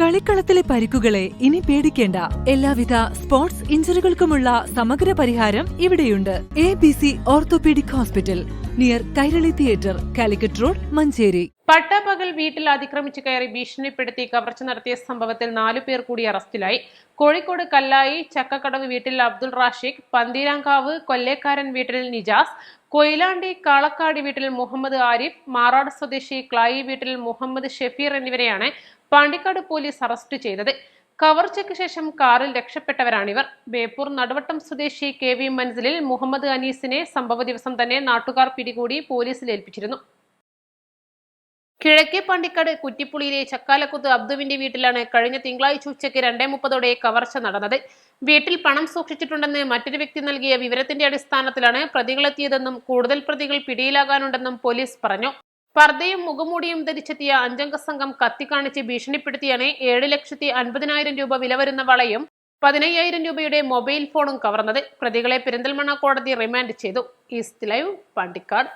കളിക്കളത്തിലെ പരിക്കുകളെ ഇനി പേടിക്കേണ്ട. എല്ലാവിധ സ്പോർട്സ് ഇഞ്ചുറികൾക്കുമുള്ള സമഗ്ര പരിഹാരം ഇവിടെയുണ്ട്. ABC orthopaedic hospital, near Kairali theatre, Calicut road, Manjeri. പട്ടാപ്പകൽ വീട്ടിൽ അതിക്രമിച്ചു കയറി ഭീഷണിപ്പെടുത്തി കവർച്ച നടത്തിയ സംഭവത്തിൽ 4 പേർ കൂടി അറസ്റ്റിലായി. കോഴിക്കോട് കല്ലായി ചക്കക്കടവ് വീട്ടിൽ അബ്ദുൾ റാഷിഖ്, പന്തീരാങ്കാവ് കൊല്ലേക്കാരൻ വീട്ടിൽ നിജാസ്, കൊയിലാണ്ടി കാളക്കാടി വീട്ടിൽ മുഹമ്മദ് ആരിഫ്, മാറാട് സ്വദേശി ക്ലായി വീട്ടിൽ മുഹമ്മദ് ഷെഫീർ എന്നിവരെയാണ് പാണ്ടിക്കാട് പോലീസ് അറസ്റ്റ് ചെയ്തത്. കവർച്ചയ്ക്ക് ശേഷം കാറിൽ രക്ഷപ്പെട്ടവരാണിവർ. ബേപ്പൂർ നടുവട്ടം സ്വദേശി KV മൻസിലിൽ മുഹമ്മദ് അനീസിനെ സംഭവ ദിവസം തന്നെ നാട്ടുകാർ പിടികൂടി പോലീസിൽ ഏൽപ്പിച്ചിരുന്നു. കിഴക്കേ പാണ്ടിക്കാട് കുറ്റിപ്പുളിയിലെ ചക്കാലക്കുത്ത് അബ്ദുവിന്റെ വീട്ടിലാണ് കഴിഞ്ഞ തിങ്കളാഴ്ച ഉച്ചയ്ക്ക് 2:30 കവർച്ച നടന്നത്. വീട്ടിൽ പണം സൂക്ഷിച്ചിട്ടുണ്ടെന്ന് മറ്റൊരു വ്യക്തി നൽകിയ വിവരത്തിന്റെ അടിസ്ഥാനത്തിലാണ് പ്രതികളെത്തിയതെന്നും കൂടുതൽ പ്രതികൾ പിടിയിലാകാനുണ്ടെന്നും പോലീസ് പറഞ്ഞു. പർദ്ദയും മുഖംമൂടിയും ധരിച്ചെത്തിയ 5-അംഗ സംഘം കത്തിക്കാണിച്ച് ഭീഷണിപ്പെടുത്തിയാണ് 7,50,000 രൂപ വില വരുന്ന വളയും 15,000 രൂപയുടെ മൊബൈൽ ഫോണും കവർന്നത്. പ്രതികളെ പെരിന്തൽമണ്ണ കോടതി റിമാൻഡ് ചെയ്തു. East live, Pandikkad.